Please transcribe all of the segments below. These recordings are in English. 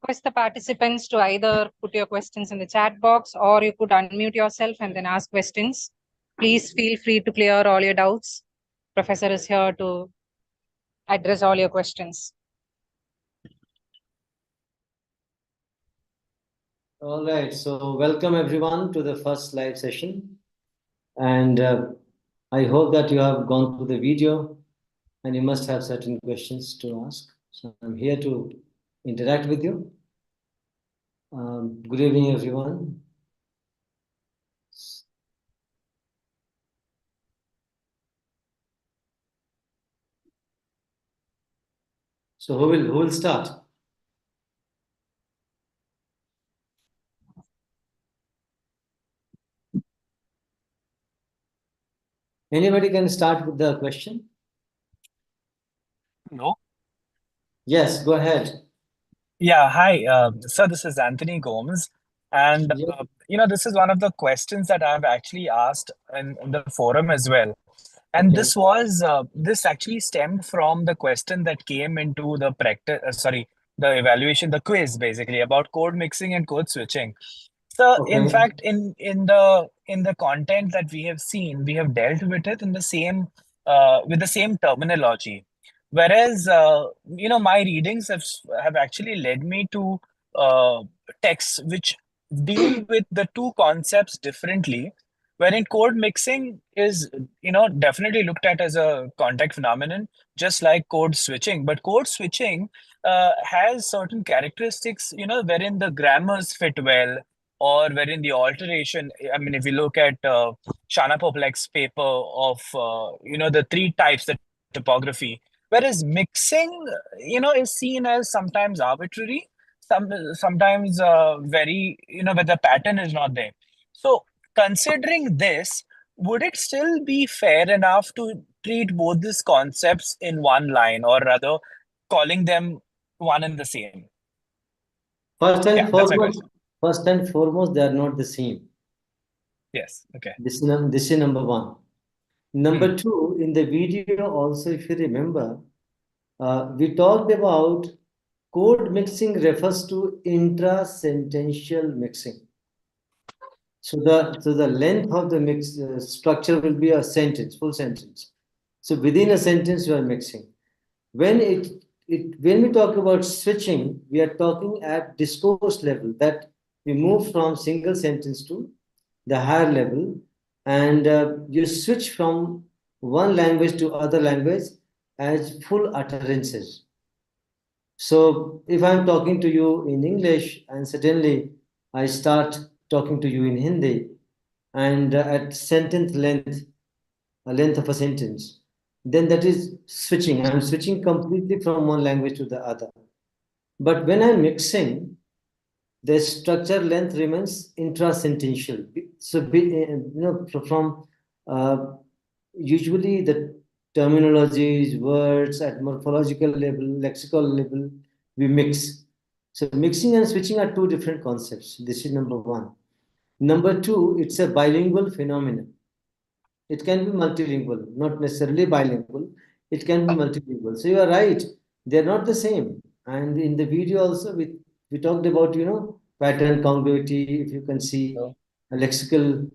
request the participants to either put your questions in the chat box or you could unmute yourself and then ask questions. Please feel free to clear all your doubts. Professor is here to address all your questions. All right, so welcome everyone to the first live session. And I hope that you have gone through the video and you must have certain questions to ask. So I'm here to interact with you. Good evening, everyone. So who will start? Anybody can start with the question? No. Yes, go ahead. Yeah, hi. So this is Anthony Gomes. And, this is one of the questions that I've actually asked in the forum as well. And Okay. this actually stemmed from the question that came into the the evaluation, the quiz basically about code mixing and code switching. So in Okay. fact, in the content that we have seen, we have dealt with it in the same with the same terminology. Whereas my readings have actually led me to texts which deal with the two concepts differently. Wherein code mixing is definitely looked at as a context phenomenon, just like code switching. But code switching has certain characteristics, wherein the grammars fit well, or wherein the alteration, I mean, if you look at Shana Poplek's paper of, the three types, the typography, whereas mixing, is seen as sometimes arbitrary, sometimes very, where the pattern is not there. So considering this, would it still be fair enough to treat both these concepts in one line, or rather calling them one and the same? First and Yeah, that's my foremost, question. they are not the same. Yes. Okay. This is number one. Number two, in the video also, if you remember, we talked about code mixing refers to intra-sentential mixing. So the length of the mix structure will be a sentence, full sentence. So within a sentence, you are mixing. When when we talk about switching, we are talking at discourse level, that we move from single sentence to the higher level, and you switch from one language to other language as full utterances. So if I'm talking to you in English and suddenly I start talking to you in Hindi, and at sentence length, a length of a sentence, then that is switching. I'm switching completely from one language to the other. But when I'm mixing, the structure length remains intrasentential. So, from usually the terminologies, words at morphological level, lexical level, we mix. So mixing and switching are two different concepts. This is number one. Number two, it's a bilingual phenomenon. It can be multilingual, not necessarily bilingual. It can be multilingual. So you are right. They're not the same. And in the video also, we talked about, pattern congruity, if you can see, a lexical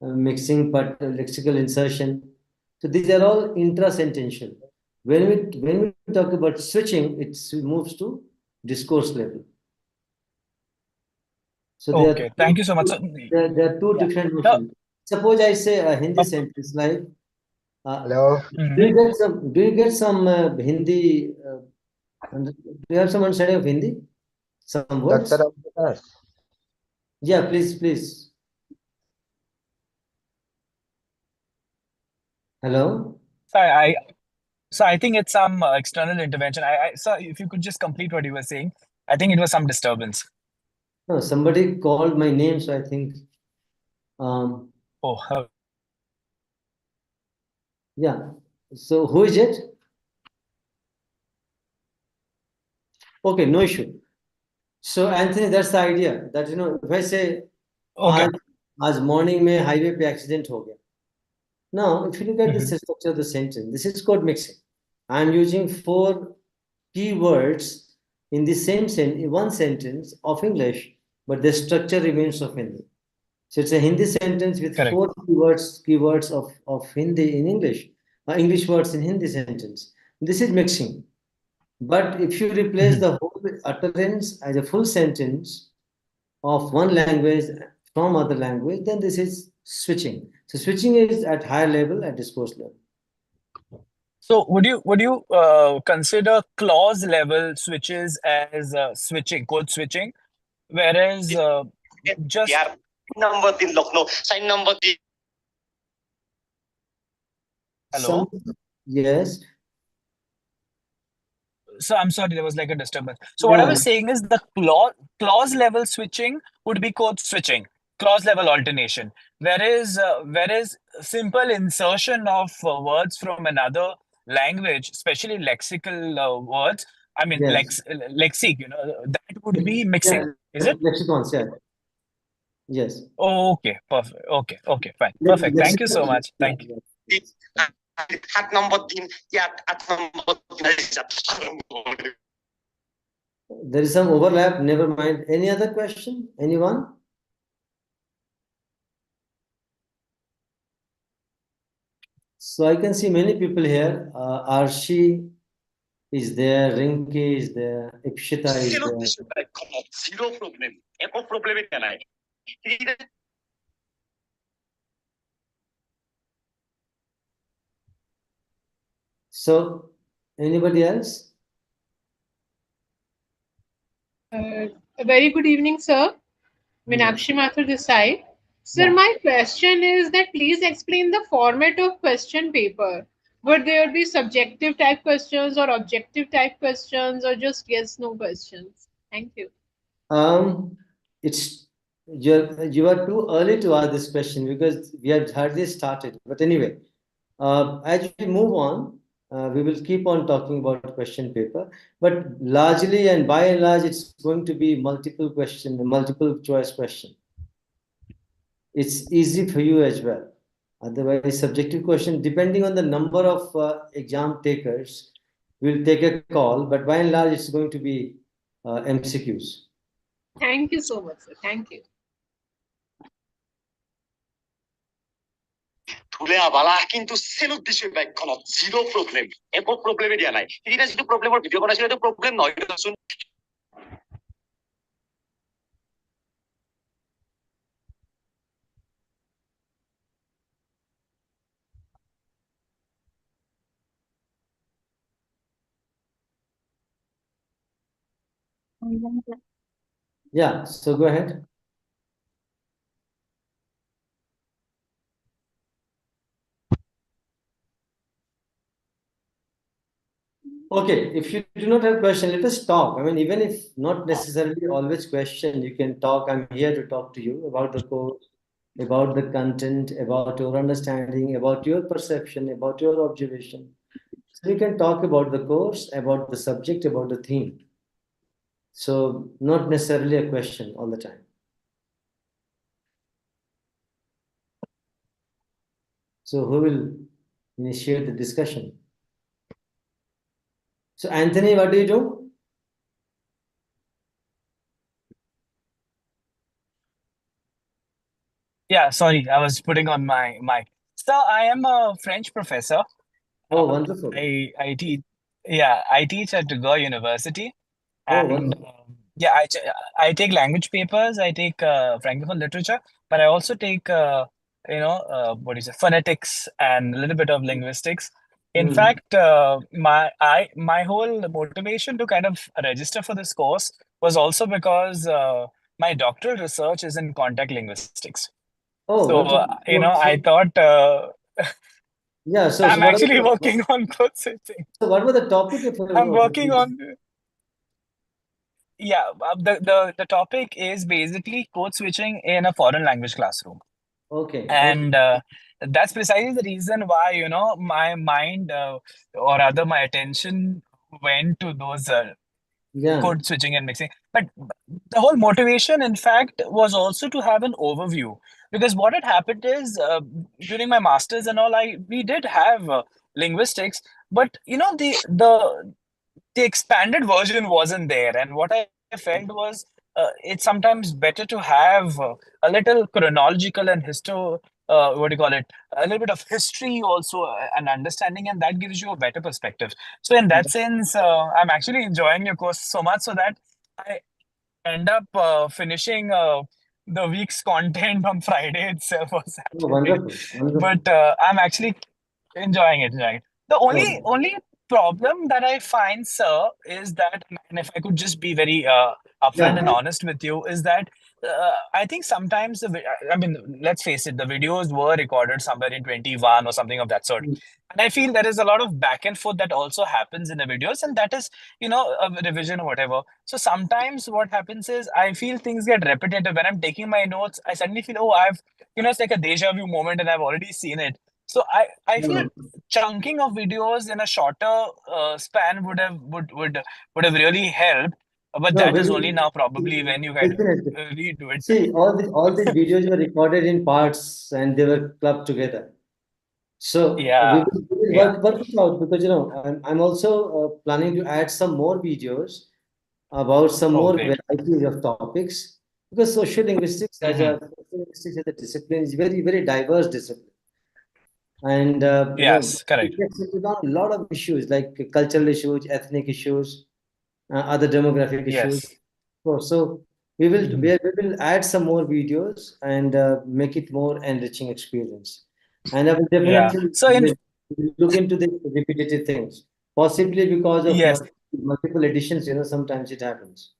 mixing, but lexical insertion. So these are all intrasentential. When we talk about switching, it moves to discourse level. So Okay, thank you so much. There are two different motions. Suppose I say a Hindi sentence like, hello. Do you get some Hindi? Do you have some understanding of Hindi? Some words? Dr. Abdullah. Yeah, please. Hello? So I think it's some external intervention. So if you could just complete what you were saying, I think it was some disturbance. No, somebody called my name, so I think. Yeah. So who is it? Okay, no issue. So Anthony, that's the idea. That if I say, आज morning में highway पे accident हो गया. Now, if you look at the structure of the sentence, this is code mixing. I'm using 4 keywords in the same one sentence of English, but the structure remains of Hindi. So it's a Hindi sentence with Correct. 4 keywords of Hindi in English, English words in Hindi sentence. This is mixing. But if you replace the whole utterance as a full sentence of one language from other language, then this is switching. So switching is at higher level, at discourse level. So would you consider clause level switches as switching, code switching, whereas just number 3 Lucknow, sign number 3. hello? Yes. So I'm sorry, there was like a disturbance. So what I was saying is the clause level switching would be code switching, clause level alternation, whereas simple insertion of words from another language, especially lexical words, I mean Yes. lexic, that would be mixing. Is it? Lexicons, yeah. Yes. Okay, perfect. Okay, fine. Perfect. Thank you so much. Thank you. At number 3, at number 3. There is some overlap, never mind. Any other question? Anyone? So I can see many people here. Arshi is there, Rinki is there, Ipshita is there. Zero problem. Echo problem it can I. So anybody else? A very good evening, sir. Meenakshi Mathur this side. Sir, Yeah. my question is that please explain the format of question paper. Would there be subjective type questions or objective type questions or just yes, no questions? Thank you. It's you are too early to ask this question because we have hardly started. But anyway, as we move on, we will keep on talking about question paper. But largely and by and large, it's going to be multiple choice question. It's easy for you as well. Otherwise, subjective question, depending on the number of exam takers, we'll take a call. But by and large, it's going to be MCQs. Thank you so much, sir. Thank you. তুলে আবালা কিন্তু sell উদ্দেশ্যে ব্যাখ্যানত zero problem একো প্রবলেমে দিয়া নাই এটা যেটো প্রবলেমৰ video বনাইছিল এটা প্ৰবলেম নহয় দেচোন Yeah, so go ahead. Okay, if you do not have question, let us talk. I mean, even if not necessarily always question, you can talk. I'm here to talk to you about the course, about the content, about your understanding, about your perception, about your observation. So you can talk about the course, about the subject, about the theme. So not necessarily a question all the time. So who will initiate the discussion? So Anthony, what do you do? Yeah, sorry, I was putting on my mic. So I am a French professor. Oh, wonderful. I teach at Goa University, Oh, and wonderful. yeah, I take language papers. I take Francophone literature, but I also take what is it, phonetics and a little bit of linguistics. In fact, my whole motivation to kind of register for this course was also because my doctoral research is in contact linguistics. Oh, So wonderful. I thought Yeah, so I'm what actually was working on code switching. so what was the topic of your I'm working on the topic is basically code switching in a foreign language classroom. Okay. And that's precisely the reason why, my mind or rather my attention went to those Yeah. code switching and mixing. But the whole motivation, in fact, was also to have an overview. Because what had happened is during my masters and all, we did have linguistics, but the the expanded version wasn't there. And what I felt was it's sometimes better to have a little chronological and what do you call it? A little bit of history also and understanding, and that gives you a better perspective. So in that sense, I'm actually enjoying your course so much so that I end up finishing the week's content on Friday itself or Oh, Saturday. wonderful, wonderful. But I'm actually enjoying it, enjoying it. The only problem that I find, sir, is that, and if I could just be very upfront and Yeah. honest with you, is that I think sometimes I mean, let's face it, the videos were recorded somewhere in 21 or something of that sort. And I feel there is a lot of back and forth that also happens in the videos, and that is, a revision or whatever. So sometimes what happens is I feel things get repetitive. When I'm taking my notes, I suddenly feel, oh, it's like a deja vu moment and I've already seen it. So I feel chunking of videos in a shorter span would have really helped. But No, that we is will only now probably when you can definitely. redo it. See, all these videos were recorded in parts and they were clubbed together. So Yeah, we will yeah. work it out because I'm also planning to add some more videos about some Oh, more great. variety of topics because sociolinguistics as a discipline is very, very diverse discipline. And Yes, correct. it gets into a lot of issues like cultural issues, ethnic issues, other demographic issues. Yes. So we will Mhm. we will add some more videos and make it more enriching experience. And I will Yeah. definitely So look into the repetitive things, possibly because of yes, multiple editions. Sometimes it happens.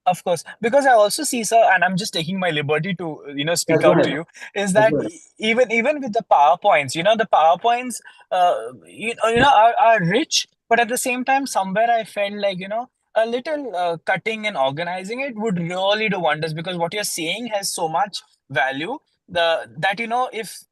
of course, because I also see, sir, and I'm just taking my liberty to, Yeah, speak go out to ahead. you, is Yeah, that go ahead. even with the PowerPoints, the PowerPoints, are rich, but at the same time, somewhere I felt like, a little cutting and organizing it would really do wonders because what you're saying has so much value. That if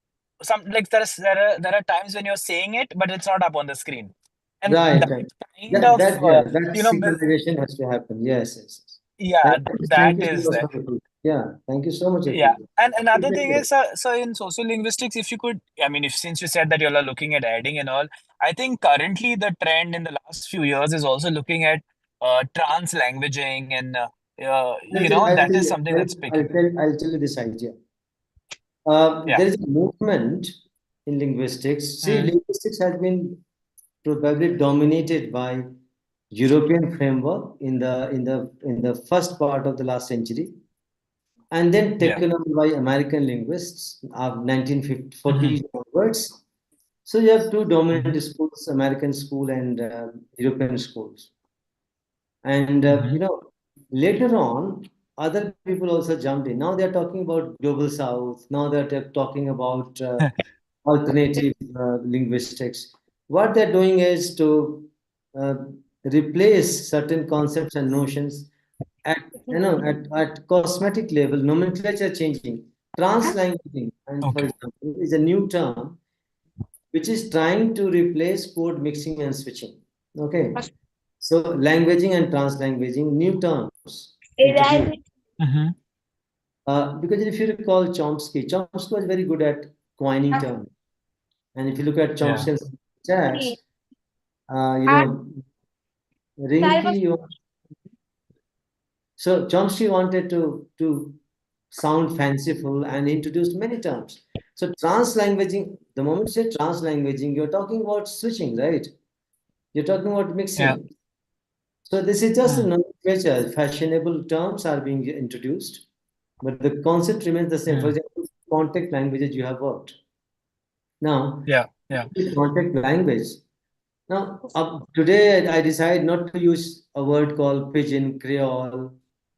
some like there are times when you're saying it, but it's not up on the screen, and Right, that right. kind of That synchronization has to happen. Yes, yes, yes. yeah, that Thank you so is much there. for the feedback. Yeah, thank you so much for the Yeah. feedback. And another thing Definitely. is, so in sociolinguistics, if you could, I mean, if since you said that you're looking at adding and all, I think currently the trend in the last few years is also looking at translanguaging and that is something that's picking. I'll tell you this idea. Yeah. There is a movement in linguistics. See, Mm. linguistics has been probably dominated by European framework in the first part of the last century, and then Yeah. taken over by American linguists of Hmm. 1940s onwards. So you have two Hmm. dominant schools, American school and European schools. And Hmm. later on, other people also jumped in. Now they're talking about global south. Now they're talking about alternative linguistics. What they're doing is to uh, replace certain concepts and notions at cosmetic level. Nomenclature changing. Translanguaging, and for Okay. example, is a new term which is trying to replace code mixing and switching. Okay. So languaging and translanguaging, new terms introduced. Hmm. Because if you recall Chomsky was very good at coining terms. And if you look at Yeah. Chomsky's chats, you know, Rinky, so Chomsky wanted to sound fanciful and introduced many terms. So translanguaging, the moment you say translanguaging, you're talking about switching, right? You're talking about Yeah. mixing. So this is just a Mm. nomenclature. Fashionable terms are being introduced, but the concept remains the same. For Mm. example, contact languages you have worked. Now, Yeah. Yeah. with contact language. Now, today I decide not to use a word called pidgin, creole,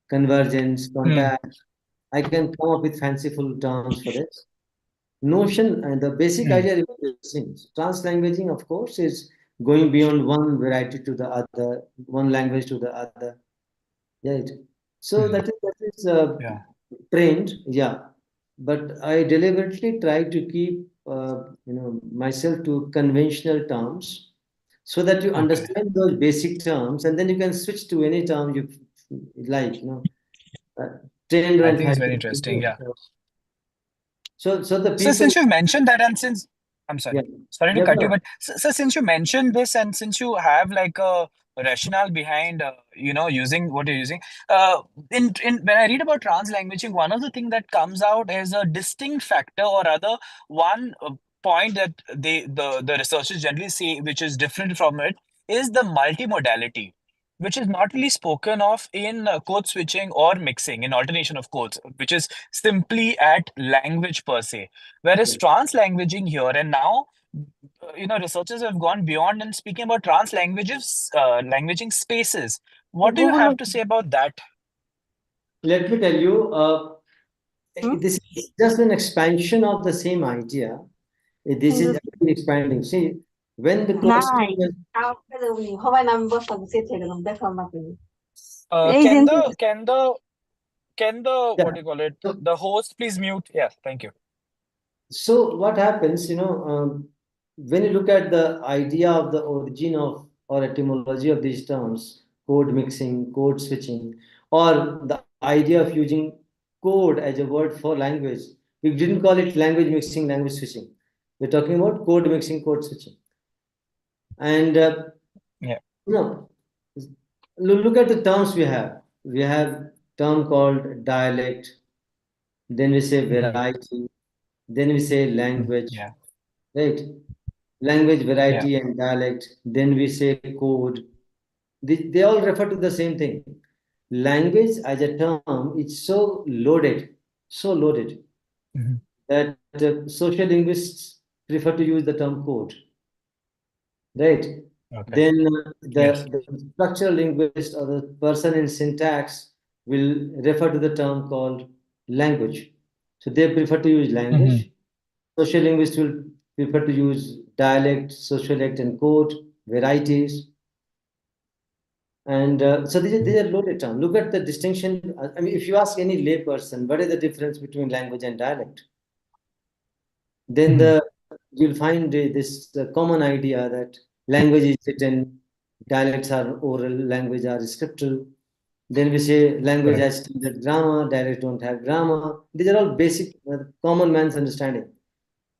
convergence, Mm. contact. I can come up with fanciful terms for this. Notion and the basic Mm. idea remains the same. Translanguaging, of course, is going beyond one variety to the other, one language to the other. Right. So Mm. that is Yeah. trained, yeah. But I deliberately try to keep myself to conventional terms so that you Okay. understand those basic terms and then you can switch to any term you like, uh, trend I and think it's very fashion. interesting. Yeah. So the So people, since you mentioned that, and since I'm yeah, sorry to yeah, cut go you, ahead. but so since you mentioned this, and since you have like a rationale behind using what you're using. In when I read about translanguaging, one of the things that comes out as a distinct factor, or rather one point that the researchers generally say, which is different from it, is the multimodality, which is not really spoken of in code switching or mixing, in alternation of codes, which is simply at language per se. Whereas translanguaging here and now, researchers have gone beyond and speaking about languaging spaces. What do you have to say about that? Let me tell you, this is just an expansion of the same idea. This is actually expanding. See, when the question was, Can the what do you call it? So, The host please mute? Yeah, thank you. so what happens, when you look at the idea of the origin of or etymology of these terms, code mixing, code switching, or the idea of using code as a word for language, we didn't call it language mixing, language switching. We're talking about code mixing, code switching. And Yeah. Look at the terms we have. We have term called dialect, then we say variety, then we say language, Yeah. right? Language, variety, and dialect. Then we say code. They all refer to the same thing. Language as a term is so loaded that sociolinguists prefer to use the term code, right? Okay. Then Yes. the structural linguist or the person in syntax will refer to the term called language. So they prefer to use language. Sociolinguists will prefer to use dialect, sociolect, and code, varieties. And so these are loaded terms. Look at the distinction. I mean, if you ask any layperson, what is the difference between language and dialect? Then you'll find this common idea that language is written, dialects are oral, language are scriptural. Then we say language has standard grammar, dialects don't have grammar. These are all basic common man's understanding.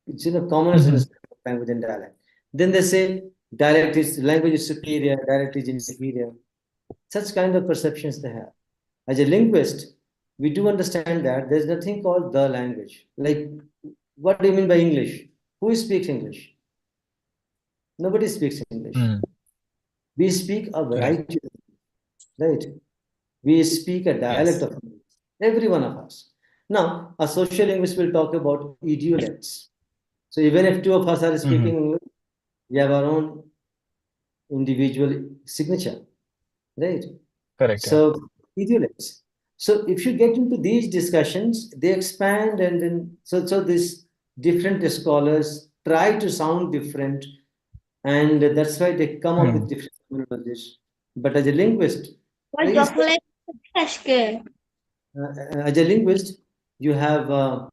It's commoners understanding of language and dialect. Then they say language is superior, dialect is inferior. Such kind of perceptions they have. As a linguist, we do understand that there's nothing called the language. Like, what do you mean by English? Who speaks English? Nobody speaks English. We speak a variety, right? We speak a dialect of English, every one of us. Now, a social linguist will talk about idiolects. So even if two of us are speaking English, we have our own individual signature, right? Correct. So idiolects. So if you get into these discussions, they expand, and then so these different scholars try to sound different, and that's why they come up with different terminologies. But as a linguist, you have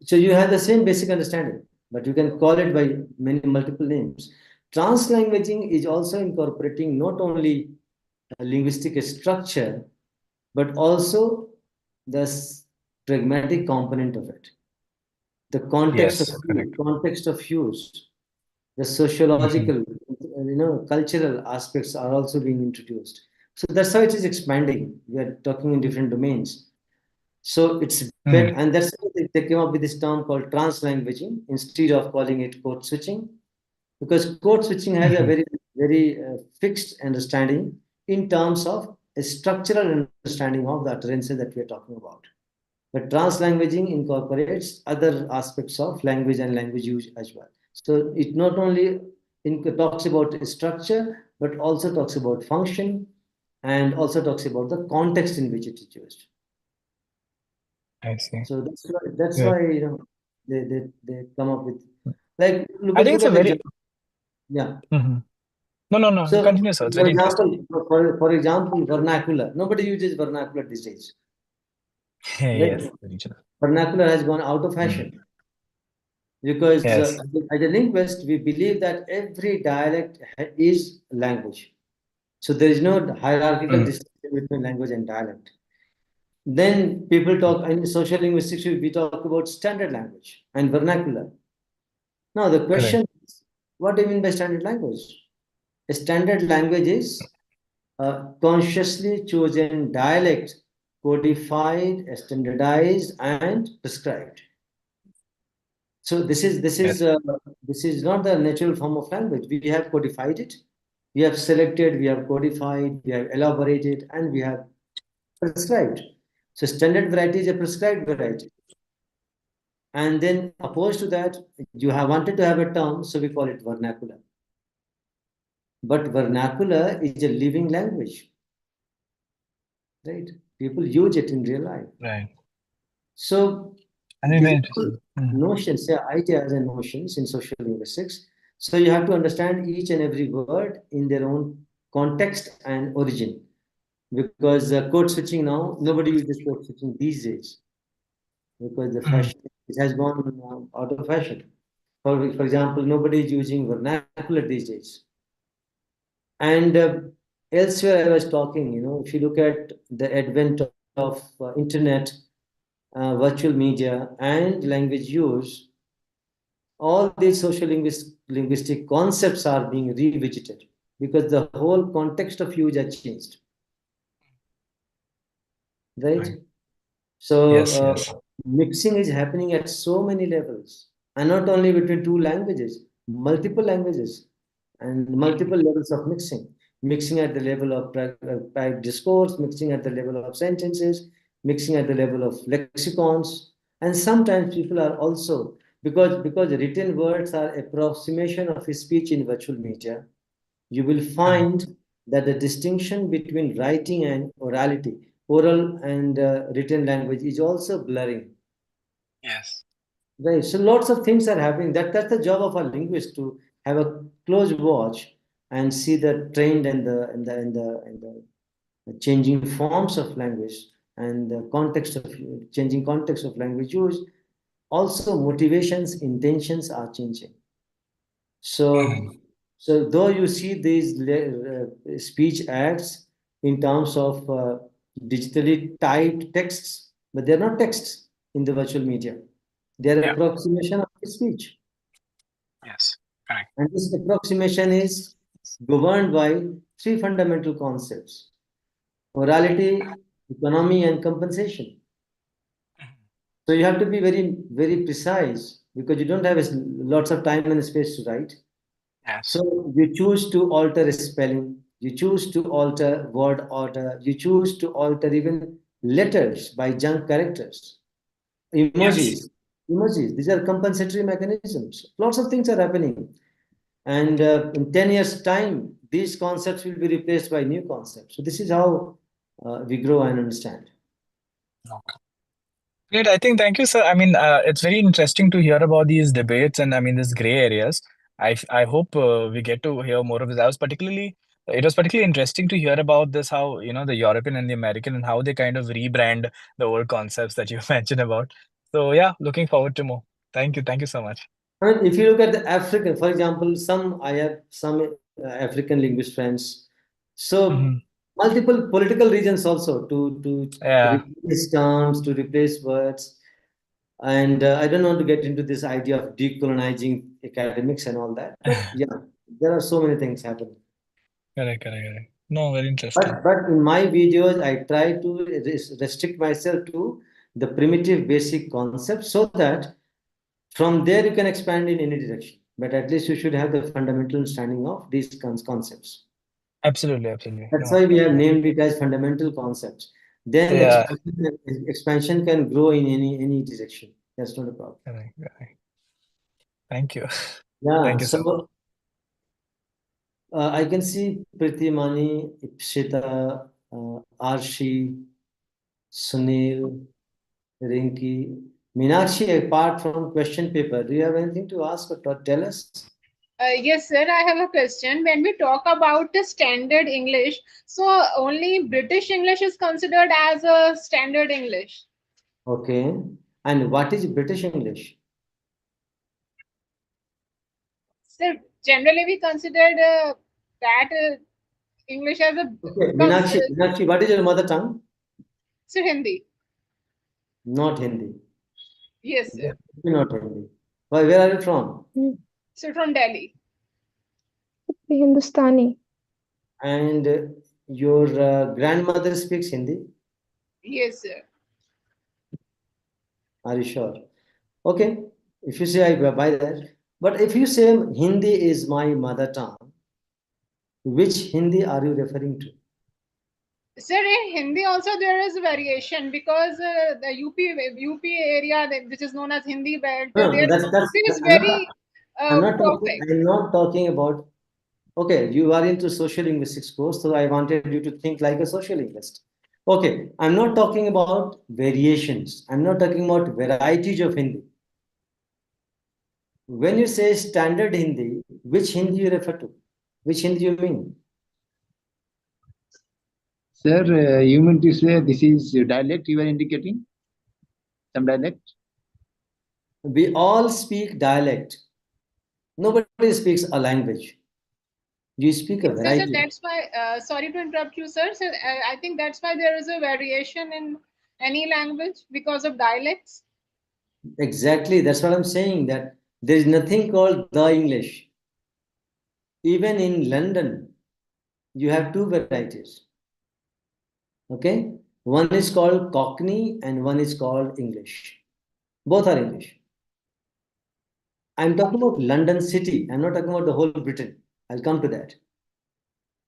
so you have the same basic understanding, but you can call it by many multiple names. Translanguaging is also incorporating not only a linguistic structure, but also the pragmatic component of it, the context of use, the sociological, cultural aspects are also being introduced. So that's how it is expanding. We are talking in different domains. So it's better, and that's why they came up with this term called translanguaging instead of calling it code switching, because code switching has a very, very fixed understanding in terms of a structural understanding of the utterances that we are talking about. But translanguaging incorporates other aspects of language and language use as well. So it not only talks about structure, but also talks about function, and also talks about the context in which it is used. I see. So that's why they come up with, like, I think it's a very No. So continue, sir. It's very interesting. For example, vernacular. Nobody uses vernacular these days. Yes. Vernacular has gone out of fashion. Because as a linguist, we believe that every dialect is language. So there is no hierarchical distinction between language and dialect. Then people talk, in social linguistics, we talk about standard language and vernacular. Now the question is, what do you mean by standard language? A standard language is a consciously chosen dialect, codified, standardized, and prescribed. So this is not the natural form of language. We have codified it, we have selected, we have codified, we have elaborated, and we have prescribed. So standard variety is a prescribed variety. And then opposed to that, you have wanted to have a term, so we call it vernacular. But vernacular is a living language, right? People use it in real life. Right. So I think very these interesting. notions, ideas and notions in social linguistics. So you have to understand each and every word in their own context and origin. Because code switching now, nobody uses code switching these days. Because the fashion, it has gone out of fashion. For example, nobody is using vernacular these days. And elsewhere, I was talking, if you look at the advent of internet, virtual media, and language use, all these social linguistic concepts are being revisited because the whole context of use has changed. Right? So Yes. mixing is happening at so many levels, and not only between two languages, multiple languages, and multiple levels of mixing. Mixing at the level of private discourse, mixing at the level of sentences, mixing at the level of lexicons, and sometimes people are also because written words are approximation of speech in virtual media. You will find that the distinction between writing and orality, oral and written language, is also blurring. Yes. Right. So lots of things are happening. That's the job of a linguist, to have a close watch and see the trend and the changing forms of language and the context of changing context of language use. Also, motivations, intentions are changing. So, so though you see these speech ads in terms of digitally typed texts, but they're not texts in the virtual media. They're Yeah. approximation of speech. Yes. Correct. And this approximation is governed by three fundamental concepts: orality, economy, and compensation. So you have to be very, very precise because you don't have lots of time and space to write. Yes. So you choose to alter spelling, you choose to alter word order, you choose to alter even letters by junk characters, emojis. Emojis, these are compensatory mechanisms. Lots of things are happening. And in 10 years' time, these concepts will be replaced by new concepts. So this is how we grow and understand. Okay. Great. I think thank you, sir. I mean, it's very interesting to hear about these debates and I mean, these gray areas. I hope we get to hear more of this. It was particularly interesting to hear about this, how, the European and the American and how they kind of rebrand the old concepts that you mentioned about. So yeah, looking forward to more. Thank you. Thank you so much. I mean, if you look at the African, for example, I have some African linguist friends. So multiple political reasons also to Yeah. replace terms, to replace words. And I don't want to get into this idea of decolonizing academics and all that. But yeah, there are so many things happening. Correct. No, very interesting. But in my videos, I try to restrict myself to the primitive basic concepts so that from there you can expand in any direction. But at least you should have the fundamental understanding of these concepts. Absolutely. That's No. why we have named it as fundamental concepts. Then Yeah. expansion can grow in any direction. That's not a problem. Correct. Thank you. Yeah, Thank you, sir. so I can see Pritimani, Ipshita, Arshi, Sunil, Rinki, Meenakshi. Apart from question paper, do you have anything to ask or to tell us? Yes, sir, I have a question. When we talk about the standard English, so only British English is considered as a standard English. Okay. And what is British English? So generally we considered that English as a Okay, Meenakshi, what is your mother tongue? so Hindi. Not Hindi. Yes, sir. Not Hindi. Why? Where are you from? So from Delhi. Hindustani. And your grandmother speaks Hindi? Yes, sir. Are you sure? Okay, if you say I buy that. But if you say Hindi is my mother tongue, which Hindi are you referring to? Sir, in Hindi also there is variation because the UP area which is known as Hindi belt, No, their that's Urdu is I'm not very perfect. I'm not talking about. Okay, you are into sociolinguistics course, so I wanted you to think like a sociolinguist. Okay, I'm not talking about variations. I'm not talking about varieties of Hindi. When you say standard Hindi, which Hindi you refer to? Which Hindi you mean? Sir, you mean to say this is dialect you are indicating? Some dialect? We all speak dialect. Nobody speaks a language. You speak a Sir, variety. that's why, sorry to interrupt you, sir. So, I think that's why there is a variation in any language because of dialects. Exactly. That's what I'm saying, that there is nothing called the English. Even in London, you have two varieties. Okay? One is called Cockney and one is called English. Both are English. I'm talking about London city. I'm not talking about the whole Britain. I'll come to that.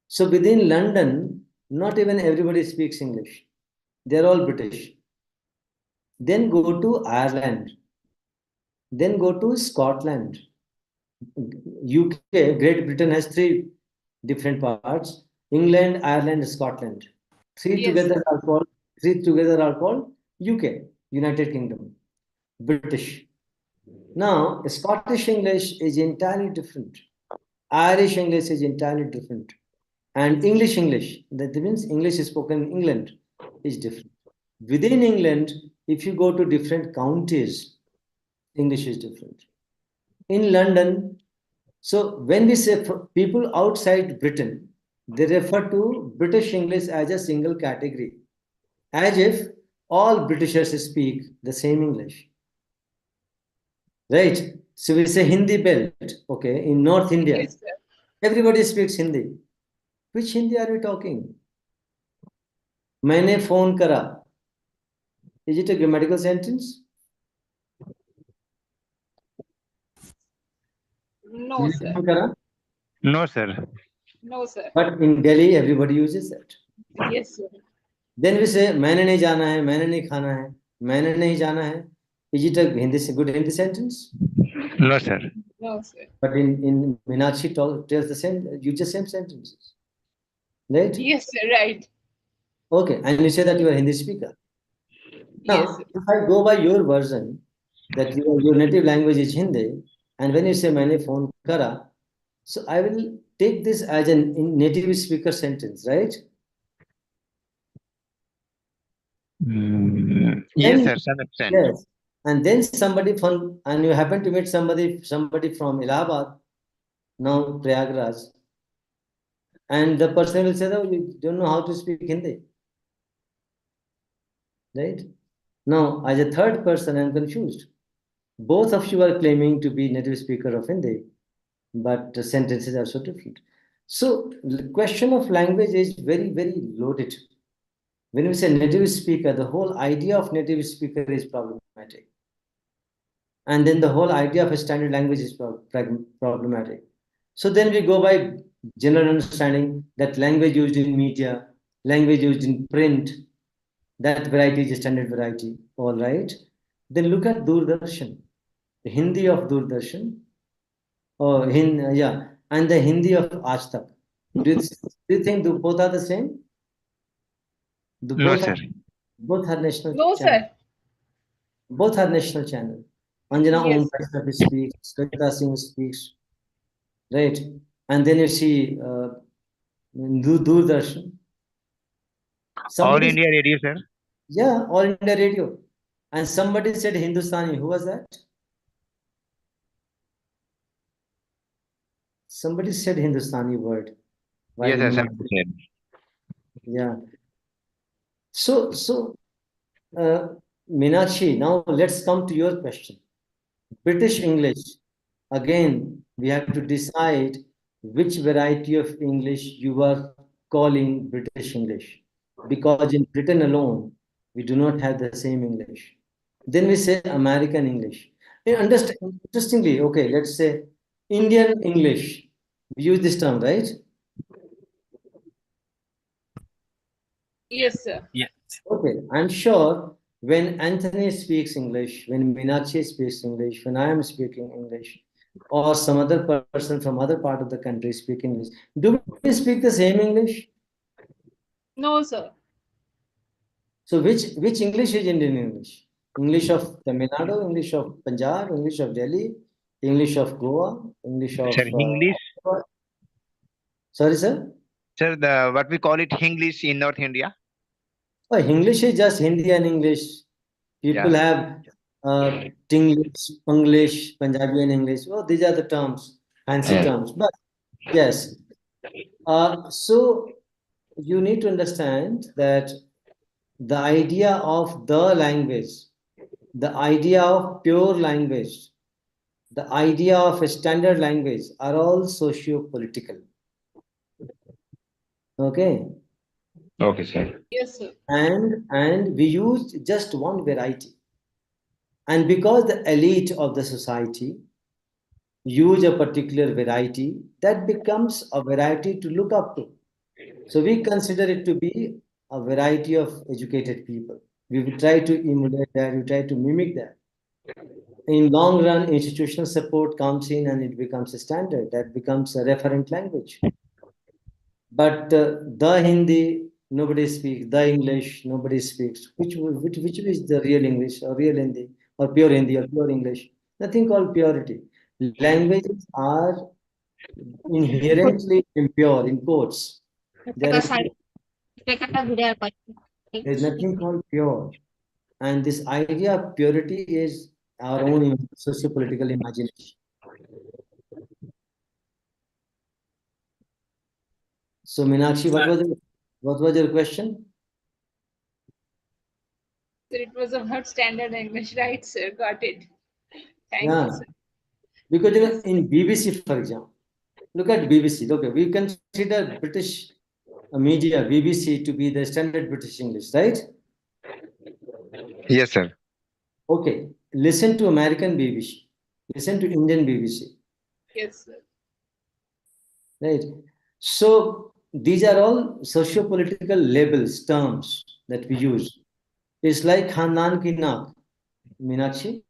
So within London, not even everybody speaks English. They're all British. Then go to Ireland. Then go to Scotland. UK, Great Britain has three different parts: England, Ireland, Scotland. Three Yes, together sir. are called UK, United Kingdom, British. Now, Scottish English is entirely different. Irish English is entirely different. And English, that means English is spoken in England, is different. Within England, if you go to different counties, English is different. In London, so when we say people outside Britain, they refer to British English as a single category, as if all Britishers speak the same English. Right? So we say Hindi belt, okay, in North India. Yes, sir. Everybody speaks Hindi. Which Hindi are we talking? मैंने phone करा. Is it a grammatical sentence? No, मैंने sir. phone करा? No, sir. No, sir. But in Delhi, everybody uses that. Yes, sir. Then we say मैंने नहीं जाना है, मैंने नहीं खाना है, मैंने नहीं जाना है. Is it a good Hindi sentence? No, sir. No, sir. But in Meenakshi tells the same, uses same sentences. Right? Yes, sir. Right. Okay, and you say that you are a Hindi speaker. Now, Yes, sir. if I go by your version, that your native language is Hindi, and when you say मैंने phone करा, so I will take this as a native speaker sentence, right? Yes, Then, sir. Some extent. yes. And then and you happen to meet somebody from Allahabad, now Prayagraj, and the person will say, "Oh, you don't know how to speak Hindi." Right? Now, as a third person, I'm confused. Both of you are claiming to be native speaker of Hindi, but the sentences are so different. So, the question of language is very, very loaded. When we say native speaker, the whole idea of native speaker is problematic. And then the whole idea of a standard language is problematic. So then we go by general understanding that language used in media, language used in print, that variety is a standard variety. All right. Then look at Doordarshan, the Hindi of Doordarshan, or and the Hindi of Aaj Tak. Do you think both are the same? No, sir. Both are national No, channel. sir. Both are national channel. Anjana Yes. Om Vaishnavi speaks, Kavita Singh speaks, right? And then you see Doordarshan. All India Radio, sir. Yeah, All India Radio. And somebody said Hindustani. Who was that? Somebody said Hindustani word. Yes, sir. While Some extent. yeah. So, Meenakshi, now let's come to your question. British English. Again, we have to decide which variety of English you are calling British English, because in Britain alone, we do not have the same English. Then we say American English. Interestingly, okay, let's say Indian English. We use this term, right? Yes, sir. Yes. Okay, I'm sure when Anthony speaks English, when Meenakshi speaks English, when I am speaking English, or some other person from other part of the country speak English, do we speak the same English? No, sir. So which English is Indian English? English of Tamil Nadu, English of Punjab, English of Delhi, English of Goa, English of Sir, English. Sorry, sir. Sir, what we call it English in North India. Oh, English is just Hindi and English. People have Tinglish, Punglish, Punjabi and English. Oh, these are the terms, fancy terms. But yes, so you need to understand that the idea of the language, the idea of pure language, the idea of a standard language are all socio-political. Okay. Okay, sir. Yes, sir. And we use just one variety. And because the elite of the society use a particular variety, that becomes a variety to look up to. So we consider it to be a variety of educated people. We will try to emulate that, we try to mimic that. In long run, institutional support comes in and it becomes a standard, that becomes a referent language. But the Hindi, nobody speaks. The English, nobody speaks. Which is the real English or real Hindi or pure Hindi or pure English? Nothing called purity. Languages are inherently impure, in quotes. There's nothing called pure. And this idea of purity is our own socio-political imagination. So, Meenakshi, what was your question? Sir, it was about standard English, right, sir? Got it. Thank Yeah. you, sir. Because you know, in BBC, for example, look at BBC. Okay, we consider British media, BBC, to be the standard British English, right? Yes, sir. Okay, listen to American BBC, listen to Indian BBC, Yes, sir. right? So these are all socio-political labels, terms that we use. It's like खानदान की नाक, मीनाक्षी,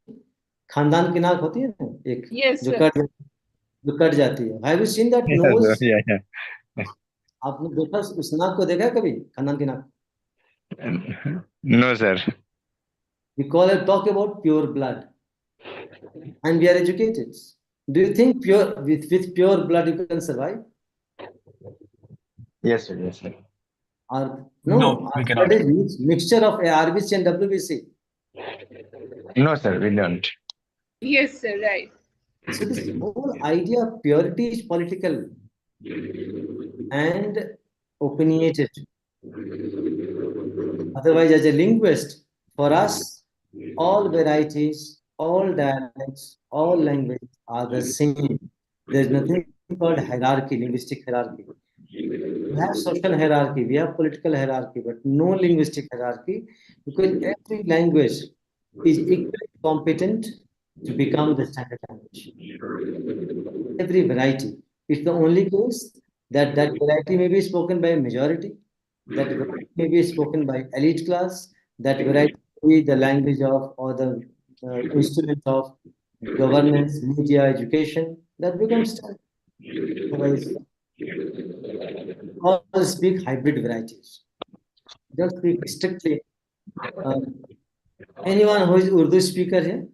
खानदान की नाक होती है ना एक, Yes, जो sir. कट जाती है. Have you seen that Yes, nose? sir. Yeah. आपने देखा उस नाक को देखा है कभी, खानदान की नाक? No, sir. We talk about pure blood, and we are educated. Do you think with pure blood you can survive? Yes, sir. Yes, sir. Or No, we our cannot. blood is mixture of RBC and WBC. No, sir. We don't. Yes, sir. Right. So this whole idea of purity is political and opinionated. Otherwise, as a linguist, for us, all varieties, all dialects, all languages are the same. There's nothing called hierarchy, linguistic hierarchy. We have social hierarchy, we have political hierarchy, but no linguistic hierarchy, because every language is equally competent to become the standard language. Every variety. It's the only case that that variety may be spoken by a majority, that variety may be spoken by elite class, that variety may be the language of or the instrument of governance, media, education, that becomes standard. Otherwise, all speak hybrid varieties. Don't speak strictly. Anyone who is Urdu speaker here?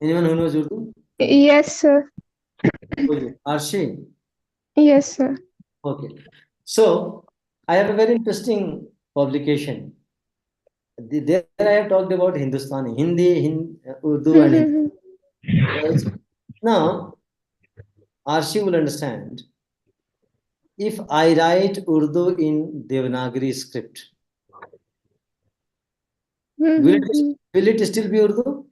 Anyone who knows Urdu? Yes, sir. Arshi? Yes, sir. Okay. So, I have a very interesting publication. There I have talked about Hindustani, Hindi, Urdu, and Hindi. Right? Now, Arshi will understand. If I write Urdu in Devanagari script, will it still be Urdu?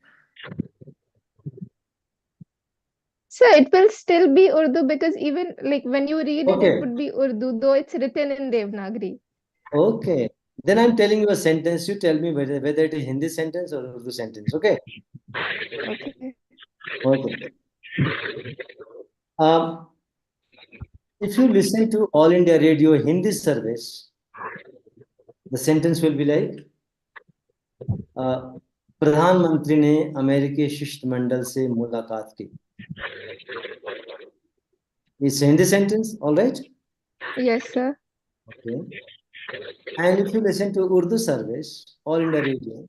So it will still be Urdu because even like when you read it, Okay. it would be Urdu, though it's written in Devanagari. Okay. Then I'm telling you a sentence. You tell me whether it is Hindi sentence or Urdu sentence. Okay. Okay. Okay. If you listen to All India Radio Hindi service, the sentence will be like, प्रधानमंत्री ने अमेरिकी शिष्टमंडल से मुलाकात की. It's a Hindi sentence, all right? Yes, sir. Okay. And if you listen to Urdu service, All India Radio,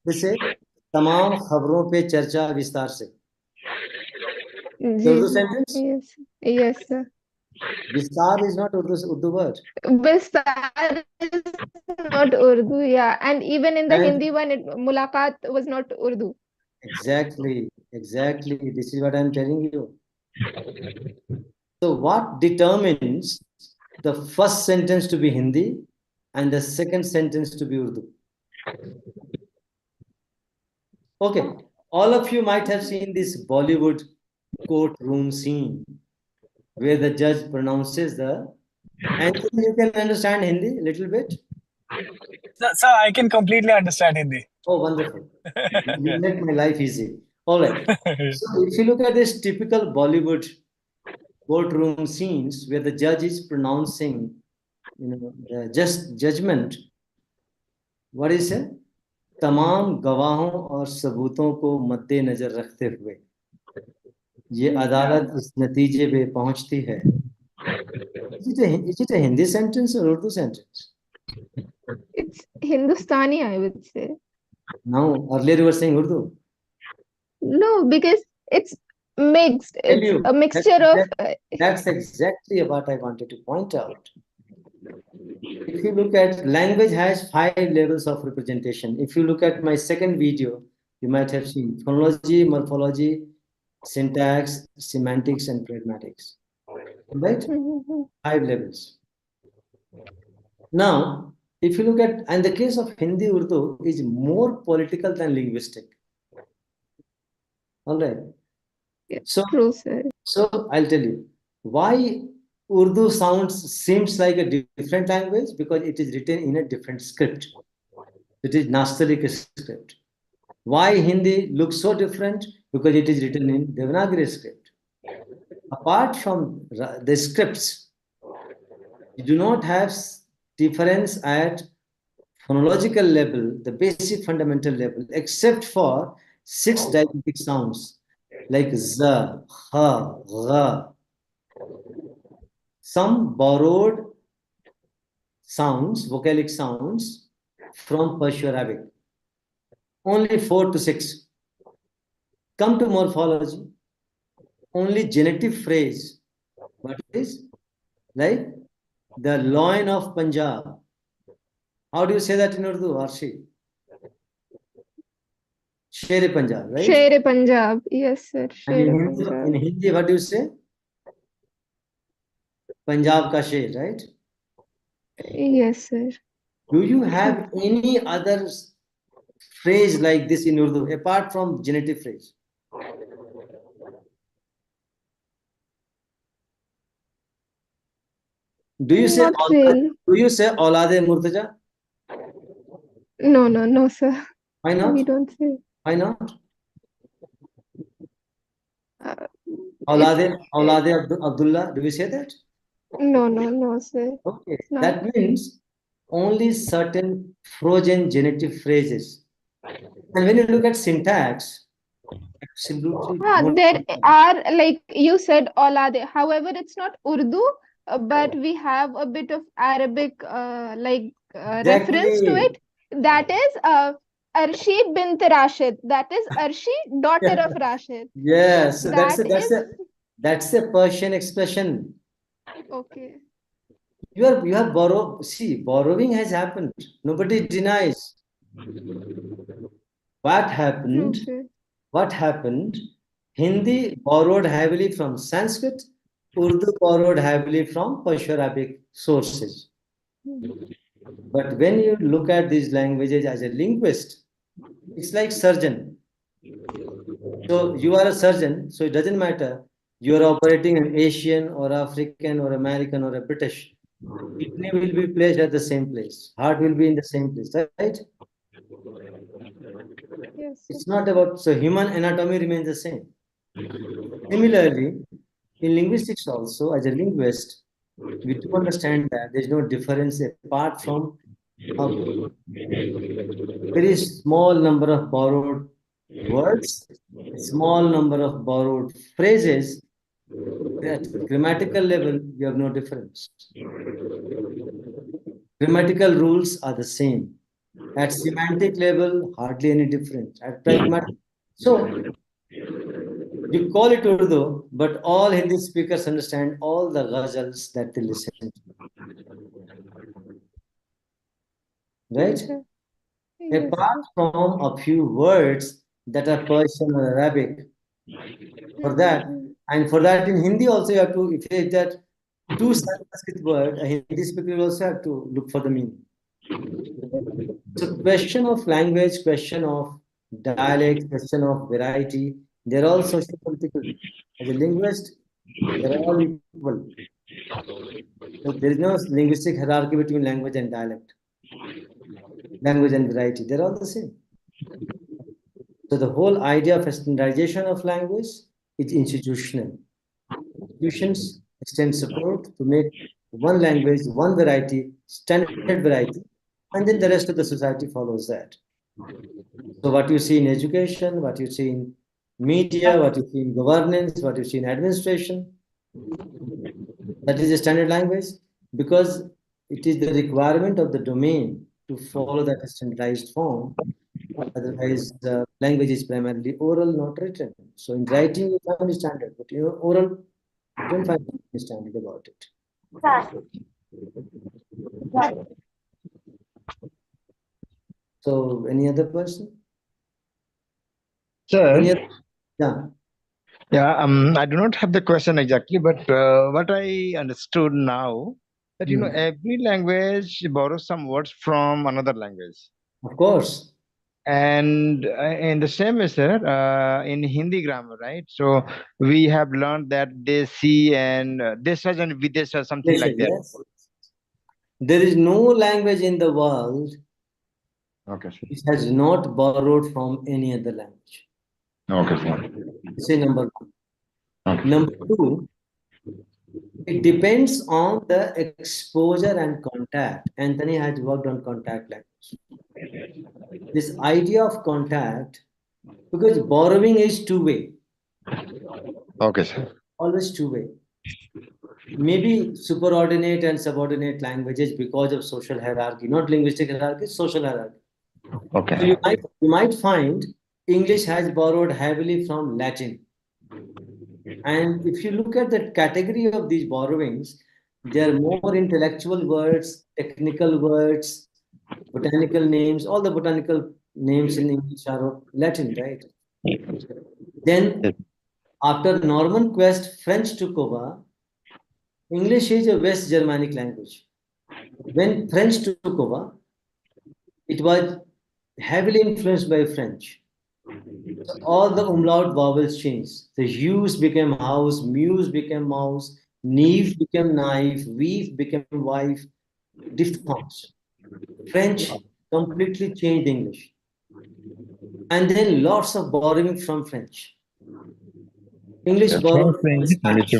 they say, तमाम खबरों पे चर्चा विस्तार से. The Urdu sentence? Yes. Yes, sir. Vistar is not Urdu word. Bistar is not Urdu, yeah. And even in the And- Hindi one, Mulaqat was not Urdu. Exactly. This is what I'm telling you. So what determines the first sentence to be Hindi and the second sentence to be Urdu? Okay. All of you might have seen this Bollywood courtroom scene where the judge pronounces the... And you can understand Hindi a little bit? Sir, I can completely understand Hindi. Oh, wonderful. You make my life easy. All right. So if you look at this typical Bollywood courtroom scenes where the judge is pronouncing, the judgment, what is it? तमाम गवाहों और सबूतों को मद्देनजर रखते हुए ये अदालत इस नतीजे पे पहुंचती है. Is it a Hindi sentence or Urdu sentence? It's Hindustani, I would say. Now, earlier you were saying Urdu. No, because it's mixed. It's a mixture of. That's exactly what I wanted to point out. If you look at, language has 5 levels of representation. If you look at my second video, you might have seen phonology, morphology, syntax, semantics, and pragmatics. Right? 5 levels. Now, if you look at, and the case of Hindi Urdu is more political than linguistic. All right. So, True, sir. So I'll tell you why Urdu seems like a different language, because it is written in a different script. It is Nastalic script. Why Hindi looks so different? Because it is written in Devanagari script. Apart from the scripts, you do not have difference at phonological level, the basic fundamental level, except for 6 diacritic sounds like Z, Ha, Gha. Some borrowed sounds, vocalic sounds from Persian-Arabic. Only 4 to 6. Come to morphology. Only genitive phrase. What is? Like the loin of Punjab. How do you say that in Urdu, Arshi? Sher-e Punjab, right? Sher-e Punjab. Yes, sir. And in Hindi, what do you say? Punjab ka sher, right? Yes, sir. Do you have any other phrase like this in Urdu apart from genitive phrase? Do you say Aulade Murtaja? No, sir. Why not? We don't say. Why not? Aulade Abdullah, do we say that? No, sir. Okay, that means only certain frozen genitive phrases. And when you look at syntax, absolutely. There are, like you said, Aulade. However, it's not Urdu, but we have a bit of Arabic reference to it. That is Arshi bint Rashid. That is Arshi, daughter of Rashid. Yes, that's a Persian expression. Okay. You have borrowed. See, borrowing has happened. Nobody denies. What happened? Okay. What happened? Hindi borrowed heavily from Sanskrit. Urdu borrowed heavily from Persian-Arabic sources. But when you look at these languages as a linguist, it's like surgeon. So you are a surgeon, so it doesn't matter. You are operating an Asian or African or American or a British. Kidney will be placed at the same place. Heart will be in the same place, right? Yes. It's not about, so human anatomy remains the same. Similarly, in linguistics also, as a linguist, we do understand that there's no difference apart from a very small number of borrowed words, a small number of borrowed phrases. At grammatical level, you have no difference. Grammatical rules are the same. At semantic level, hardly any difference. At pragmatic, so you call it Urdu, but all Hindi speakers understand all the ghazals that they listen to. Right? Yes. Apart from a few words that are Persian or Arabic, for that, and for that in Hindi also you have to, if it is that two Sanskrit word, a Hindi speaker will also have to look for the meaning. So question of language, question of dialect, question of variety, they're all social political. As a linguist, they're all equal. So there is no linguistic hierarchy between language and dialect, language and variety. They're all the same. So the whole idea of standardization of language is institutional. Institutions extend support to make one language, one variety, standard variety, and then the rest of the society follows that. So what you see in education, what you see in media, what you see in governance, what you see in administration, that is a standard language because it is the requirement of the domain to follow that standardized form. Otherwise, the language is primarily oral, not written. So in writing, you find a standard, but oral, you don't find any standard about it. So any other person? Sir, Yeah. yeah, I do not have the question exactly, but what I understood now that every language borrows some words from another language. Of course. And in the same way, sir, in Hindi grammar, right? So we have learned that Desi and Desas and Videsas, something like that. Yes. There is no language in the world which has not borrowed from any other language. Okay, sir. Say number one. Okay. Number two, it depends on the exposure and contact. Anthony has worked on contact language. This idea of contact, because borrowing is two-way. Okay, sir. Always two-way. Maybe superordinate and subordinate languages because of social hierarchy, not linguistic hierarchy, social hierarchy. Okay. So you might find English has borrowed heavily from Latin. And if you look at the category of these borrowings, there are more intellectual words, technical words, botanical names. All the botanical names in English are Latin, right? Then, after Norman Quest, French took over. English is a West Germanic language. When French took over, it was heavily influenced by French. So all the umlaut vowels changed. The hues became house, muse became mouse, neve became knife, weave became wife, diphthongs. French completely changed English. And then lots of borrowing from French. English borrowed from Spanish.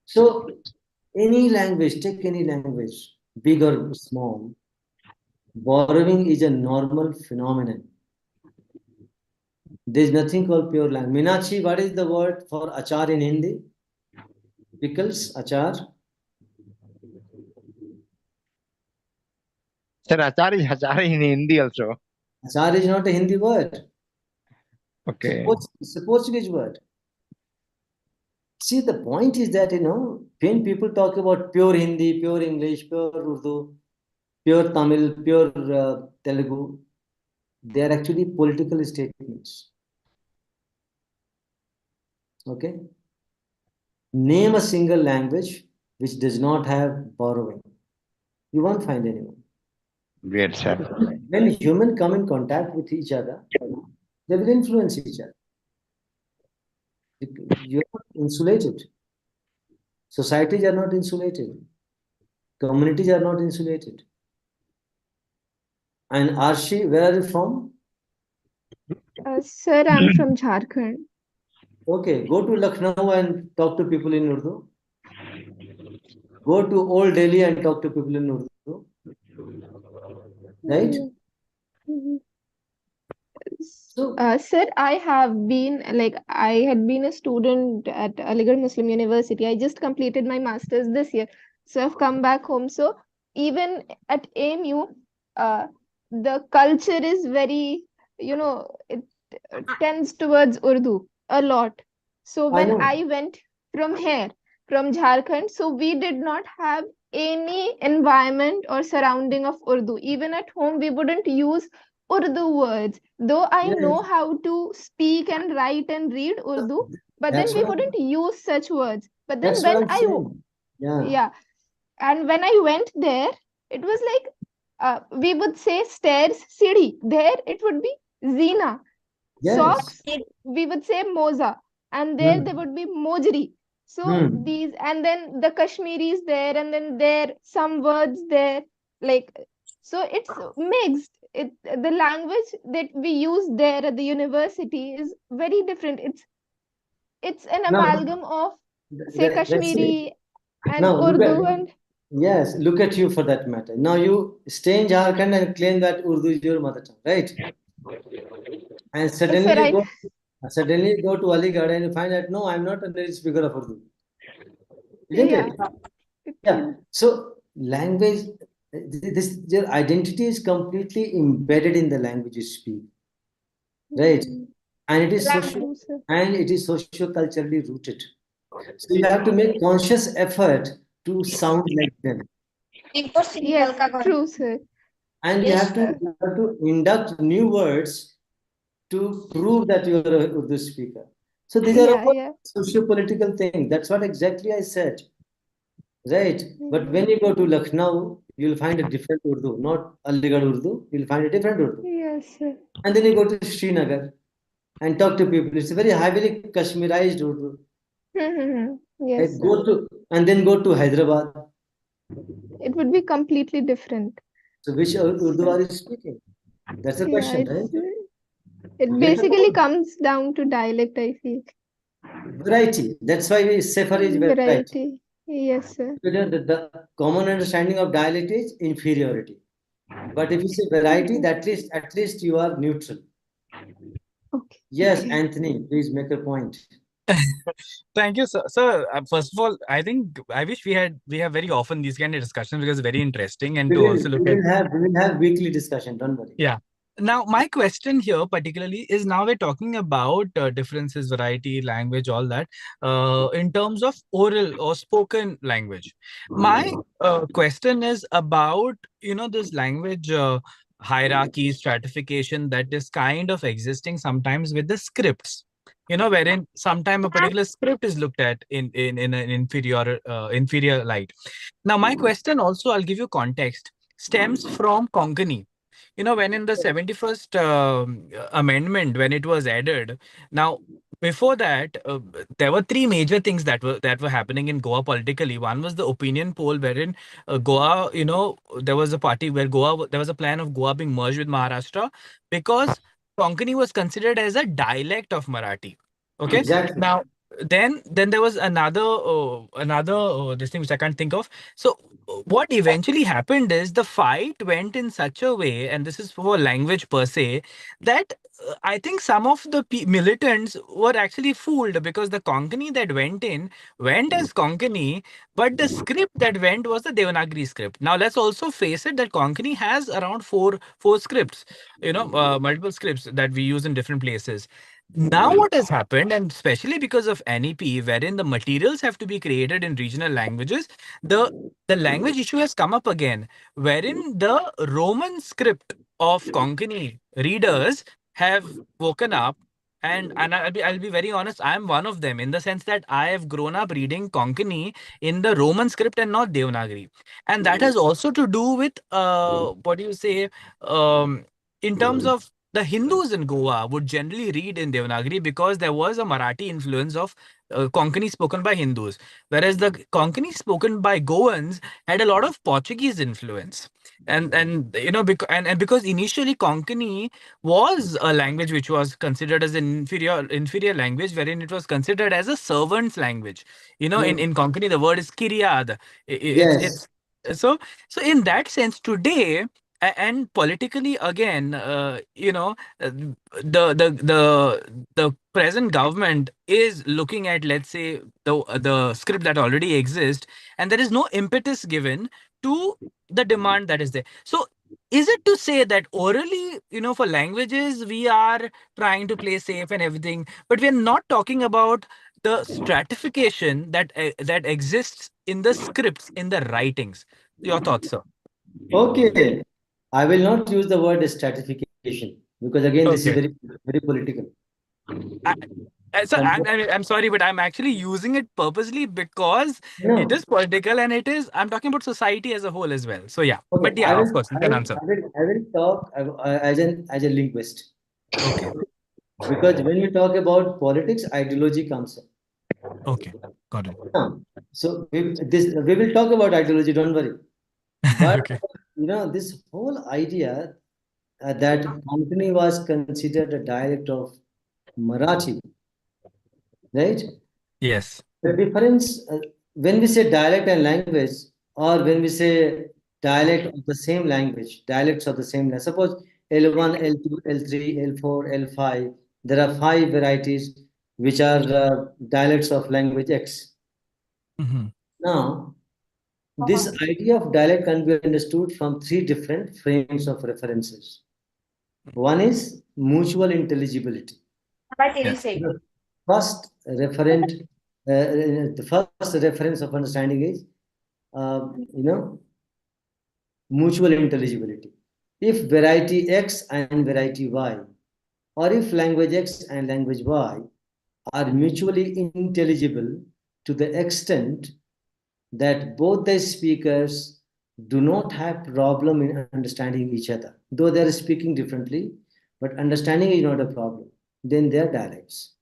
So any language, take any language, big or small, borrowing is a normal phenomenon. There's nothing called pure language. Minachi, what is the word for achar in Hindi? Pickles, achar. Sir, achar is in Hindi also. Achar is not a Hindi word. Okay. It's a Portuguese word. See, the point is that, when people talk about pure Hindi, pure English, pure Urdu, pure Tamil, pure Telugu, they are actually political statements. Okay? Name a single language which does not have borrowing. You won't find anyone. Great, sir. When humans come in contact with each other, they will influence each other. You're not insulated. Societies are not insulated. Communities are not insulated. And Arshi, where are you from? Sir, I'm from Jharkhand. Okay, go to Lucknow and talk to people in Urdu. Go to Old Delhi and talk to people in Urdu. Right? Mhm. So, Sir, I had been a student at Aligarh Muslim University. I just completed my master's this year. So I've come back home. So even at AMU, uh, the culture is very, it tends towards Urdu a lot. So I when know. I went from here, from Jharkhand, so we did not have any environment or surrounding of Urdu. Even at home, we wouldn't use Urdu words. Though I know Yes, how to speak and write and read Urdu, but then that's we what wouldn't use such words. But then that's what when I'm saying. Yeah. yeah, and when I went there, it was like we would say stairs, sidi. There it would be zina. Yes. Socks, we would say moza, and there Hmm. would be mojri. So Hmm. these, and then the Kashmiri is there, and then there some words there, like so it's mixed. The language that we use there at the university is very different. It's an Now, amalgam of say that's it. Kashmiri and Now, look at, Urdu and yes, look at you for that matter. Now, you stay in Jharkhand and claim that Urdu is your mother tongue, right? And sir, suddenly you go to Aligarh and you find that, no, I'm not a native speaker of Urdu, isn't yeah, it? Yeah. So, language, your identity is completely embedded in the language you speak, right? And it is true, sir. socio-culturally rooted. So you have to make conscious effort to sound like them. Yes, true, sir. And you have to induct new words to prove that you are a Urdu speaker. So these are Yeah, all yeah. socio-political things. That's what exactly I said. Right. But when you go to Lucknow, you'll find a different Urdu, not Aligarh Urdu, you'll find a different Urdu. Yes, sir. And then you go to Srinagar and talk to people. It's a very heavily Kashmirized Urdu. Yes, Right? sir. And then go to Hyderabad. It would be completely different. So which Urdu are you speaking? That's the Yeah, question, right? it Get the basically point. comes down to dialect, I feel. Variety. That's why we safer is variety. Variety. Yes, sir. The common understanding of dialect is inferiority. But if you say variety, at least you are neutral. Okay. Yes, Anthony, please make a point. Thank you, sir. Sir, first of all, I think I wish we have very often these kind of discussions because it's very interesting and to also look at. We will have weekly discussion. Don't worry. Yeah. Now, my question here particularly is now we're talking about differences, variety, language, all that in terms of oral or spoken language. My question is about, this language hierarchy, stratification that is kind of existing sometimes with the scripts, wherein sometime a particular script is looked at in an inferior light. Now, my question also, I'll give you context, stems from Konkani. When in the 71st amendment, when it was added, now before that, there were three major things that were happening in Goa politically. One was the opinion poll, wherein Goa, there was a party where there was a plan of Goa being merged with Maharashtra because Konkani was considered as a dialect of Marathi. Okay. Exactly. Now, then there was another this thing which I can't think of. So what eventually happened is the fight went in such a way, and this is for language per se, that I think some of the militants were actually fooled because the Konkani that went as Konkani, but the script that went was the Devanagari script. Now let's also face it that Konkani has around four scripts, multiple scripts that we use in different places. Now what has happened, and especially because of NEP, wherein the materials have to be created in regional languages, the language issue has come up again, wherein the Roman script of Konkani readers have woken up. And I'll be very honest, I am one of them in the sense that I have grown up reading Konkani in the Roman script and not Devanagari. And that has also to do with what do you say, in terms of the Hindus in Goa would generally read in Devanagari because there was a Marathi influence of Konkani spoken by Hindus, whereas the Konkani spoken by Goans had a lot of Portuguese influence. And you know, because initially Konkani was a language which was considered as an inferior language, wherein it was considered as a servant's language. You know, Yes. in Konkani the word is kiryad. Yes. It's so in that sense today, and politically again, the present government is looking at, let's say, the script that already exists, and there is no impetus given to the demand that is there. So is it to say that orally, for languages we are trying to play safe and everything, but we're not talking about the stratification that exists in the scripts, in the writings? Your thoughts, sir? Okay. I will not use the word stratification because again, this is Okay. very, very political. So I'm sorry, but I'm actually using it purposely because it No. is political, and I'm talking about society as a whole as well. So yeah, Okay. but yeah, of course, you can answer. I will talk as a linguist. Okay. Because when we talk about politics, ideology comes in. Okay. Got it. So we will talk about ideology, don't worry. But Okay. this whole idea that Konkani was considered a dialect of Marathi, right? Yes. The difference when we say dialect and language, or when we say dialect of the same language, dialects of the same language. Suppose L1, L2, L3, L4, L5. There are 5 varieties which are dialects of language X. Mm-hmm. Now, this idea of dialect can be understood from 3 different frames of references. One is mutual intelligibility. Yes. The first reference of understanding is, mutual intelligibility. If variety X and variety Y, or if language X and language Y are mutually intelligible to the extent that both the speakers do not have problem in understanding each other, though they are speaking differently, but understanding is not a problem, then they are dialects.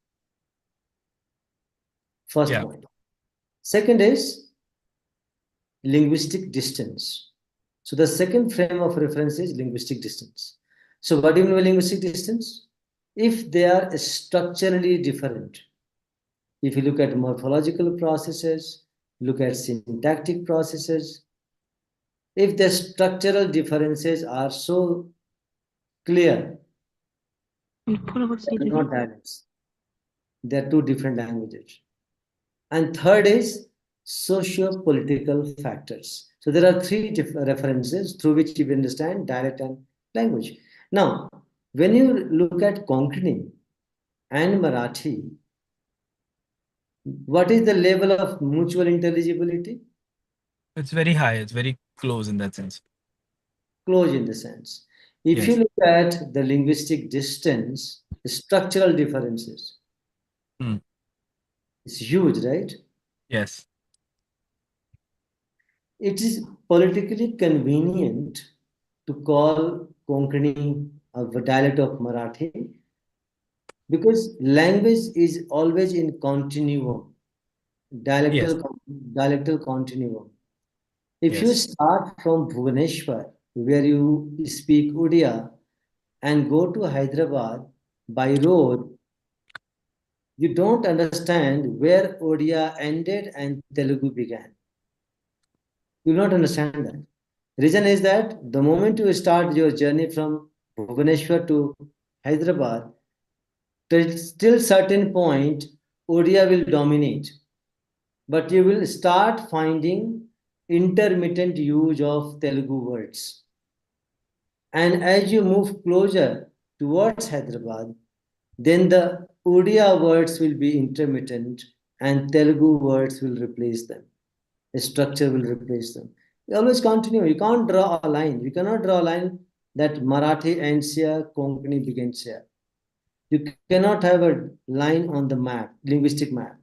First point. Second is linguistic distance. So the second frame of reference is linguistic distance. So what do you mean by linguistic distance? If they are structurally different, if you look at morphological processes, look at syntactic processes, if the structural differences are so clear, they are not dialects. They are 2 different languages. And third is socio-political factors. So there are 3 references through which you understand dialect and language. Now, when you look at Konkani and Marathi, what is the level of mutual intelligibility? It's very high. It's very close in that sense. Close in the sense. If you look at the linguistic distance, the structural differences, it's huge, right? Yes. It is politically convenient to call Konkani a dialect of Marathi because language is always in continuum, dialectal continuum. If you start from Bhubaneswar, where you speak Odia, and go to Hyderabad by road, you don't understand where Odia ended and Telugu began. You will not understand that. Reason is that the moment you start your journey from Bhubaneswar to Hyderabad, till certain point, Odia will dominate. But you will start finding intermittent use of Telugu words. And as you move closer towards Hyderabad, then the Odia words will be intermittent and Telugu words will replace them. The structure will replace them. You always continue. You can't draw a line. You cannot draw a line that Marathi ends here, Konkani begins here. You cannot have a line on the map, linguistic map.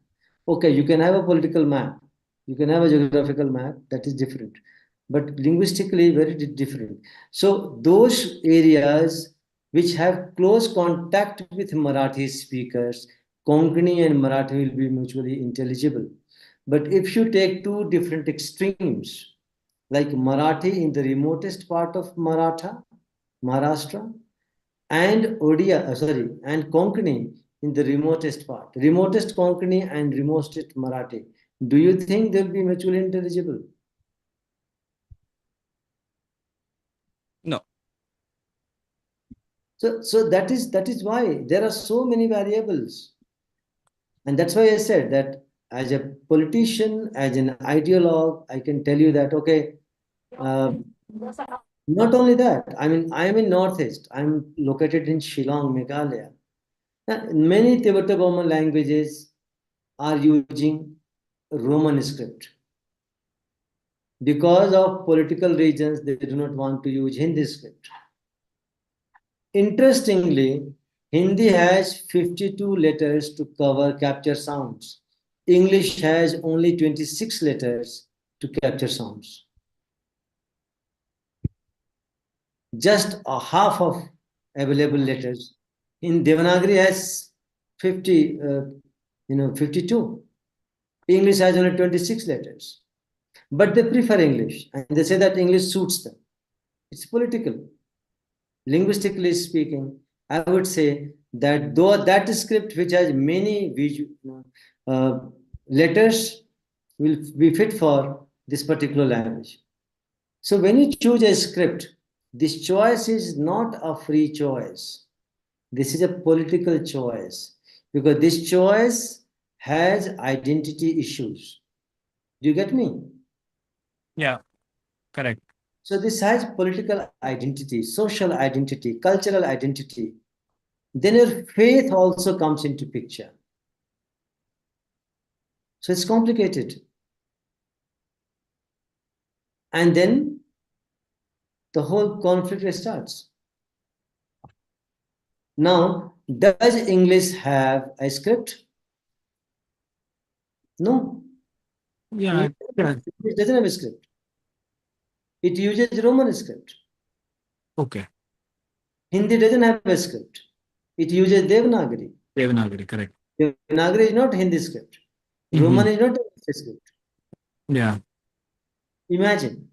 Okay, you can have a political map. You can have a geographical map. That is different. But linguistically, very different. So those areas which have close contact with Marathi speakers, Konkani and Marathi will be mutually intelligible. But if you take two different extremes, like Marathi in the remotest part of Maharashtra, and and Konkani in the remotest part, remotest Konkani and remotest Marathi, do you think they'll be mutually intelligible? No. So that is why there are so many variables. And that's why I said that as a politician, as an ideologue, I can tell you that, okay, not only that, I mean, I am in Northeast. I'm located in Shillong, Meghalaya. Many Tibeto-Burman languages are using Roman script. Because of political reasons, they do not want to use Hindi script. Interestingly, Hindi has 52 letters to cover capture sounds. English has only 26 letters to capture sounds. Just a half of available letters. In Devanagari has 52. English has only 26 letters. But they prefer English, and they say that English suits them. It's political. Linguistically speaking, I would say that though that script which has many letters will be fit for this particular language. So when you choose a script, this choice is not a free choice. This is a political choice, because this choice has identity issues. Do you get me? Yeah, correct. So this has political identity, social identity, cultural identity. Then your faith also comes into picture. So it's complicated. And then the whole conflict starts. Now, does English have a script? No. Yeah, It doesn't have a script. It uses Roman script. okay. Hindi doesn't have a script. It uses Devanagari. Devanagari, correct. Devanagari is not Hindi script. Roman is not a script. Yeah. Imagine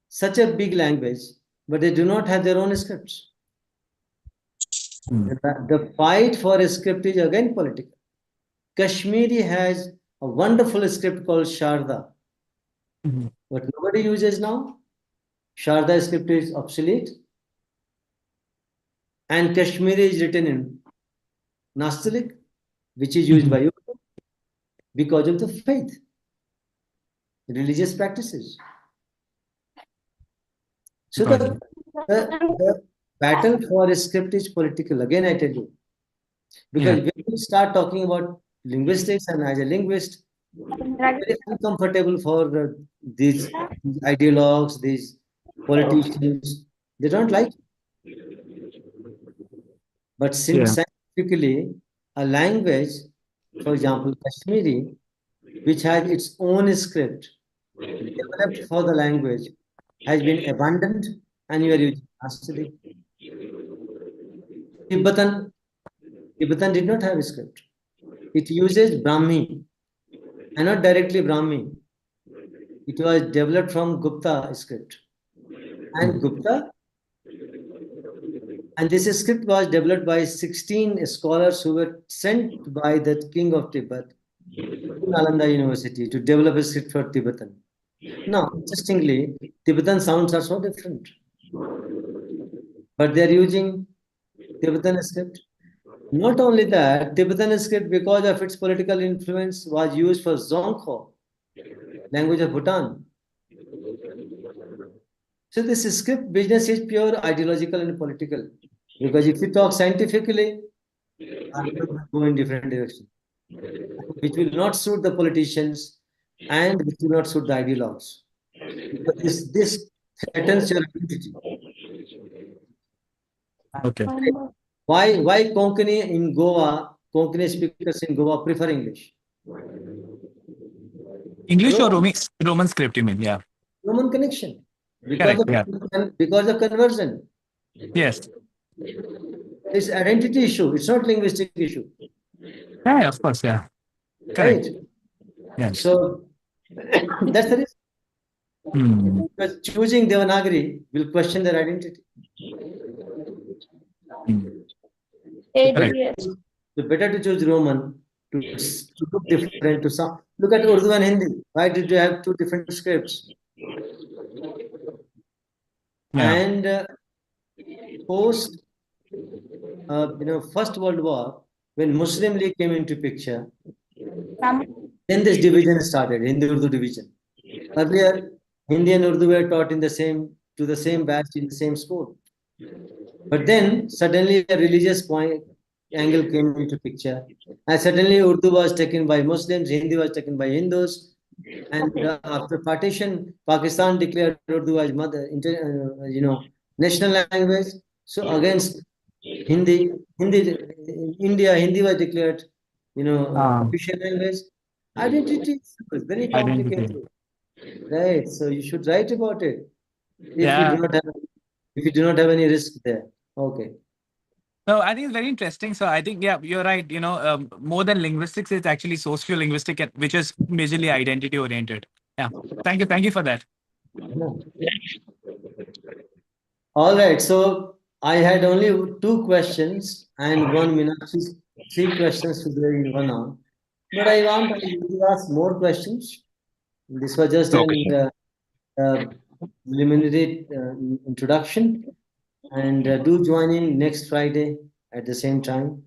such a big language, but they do not have their own scripts. The fight for a script is again political. Kashmiri has a wonderful script called Sharda, but nobody uses now. Sharda script is obsolete, and Kashmiri is written in Nastaliq, which is used by you because of the faith, religious practices. So the battle for a script is political. Again, I tell you, because when you start talking about linguistics, and as a linguist, very uncomfortable for these ideologues, these politicians. They don't like it. But since scientifically, a language, for example, Kashmiri, which has its own script developed for the language, has been abandoned, and you are using Nastaliq. Tibetan did not have a script. It uses Brahmi, and not directly Brahmi. It was developed from Gupta script. And this script was developed by 16 scholars who were sent by the king of Tibet to Nalanda University to develop a script for Tibetan. Now, interestingly, Tibetan sounds are so different. But they are using Tibetan script. Not only that, Tibetan script, because of its political influence, was used for Zongkho, language of Bhutan. So this script business is pure ideological and political. Because if you talk scientifically, I'm going to go in different directions, which will not suit the politicians and which will not suit the ideologues. Because this threatens your identity. Okay. Why Konkani in Goa, Konkani speakers in Goa prefer English? English or Roman script, you mean? Yeah. Roman connection. Because of conversion. Yes. It's identity issue. It's not linguistic issue. Yeah, of course. Yeah. Correct. Right? Yes. So that's the reason. Because choosing Devanagari will question their identity. Yes. So better to choose Roman to look different to some. Look at Urdu and Hindi. Why did you have two different scripts? Yeah. And post, First World War, when Muslim League came into picture, then this division started, Hindi-Urdu division. Earlier, Hindi and Urdu were taught in the same batch in the same school. But then suddenly a religious angle came into picture, and suddenly Urdu was taken by Muslims, Hindi was taken by Hindus, and after partition, Pakistan declared Urdu as national language. So against Hindi, India, Hindi was declared, official language. Identity is very complicated, right? So you should write about it. If you do not have any risk there, okay. No, I think it's very interesting. So I think, yeah, you're right. More than linguistics, it's actually sociolinguistic, which is majorly identity oriented. Yeah. Thank you for that. All right. So I had only 2 questions and 1 minute, 3 questions to do in 1 hour. But I want you to ask more questions. This was just an preliminary introduction. And do join in next Friday at the same time.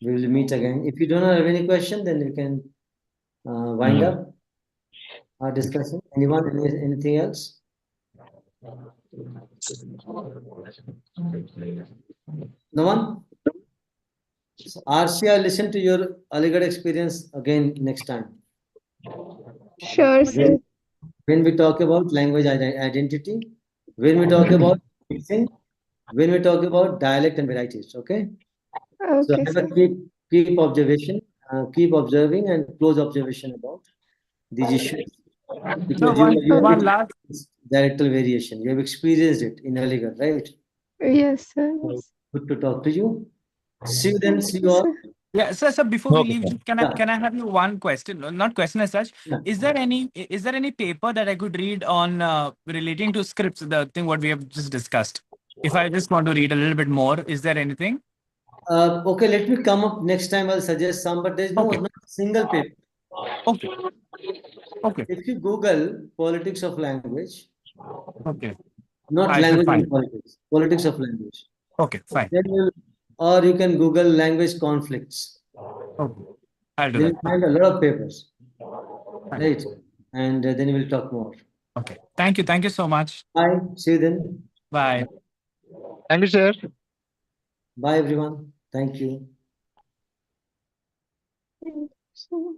We will meet again. If you don't have any question, then we can wind up our discussion. Anyone, anything else? No one? Arsia, listen to your Aligarh experience again next time. Sure, sir. When we talk about language identity, when we talk about mixing, when we talk about dialect and varieties, okay? So Okay, have sir. a keep observation, keep observing and close observation about these issues. Because you one last dialectal variation. You have experienced it in Aligarh, right? Yes, sir. So good to talk to you. See you then. See you all. Yeah, so before we Okay, leave, sir. can I have you one question? Not question as such. Yeah. Is there any paper that I could read on relating to scripts, the thing what we have just discussed? If I just want to read a little bit more, is there anything? Okay, let me come up next time. I'll suggest some, but there's not single paper. Okay. If you Google politics of language, not I should language find. and politics, politics of language. Okay, fine. Then or you can Google language conflicts. Okay, I'll do Then that. you find a lot of papers, Fine. right? And then we will talk more. Okay. Thank you so much. Bye. See you then. Bye. Thank you, sir. Bye, everyone. Thank you. Thank you, sir.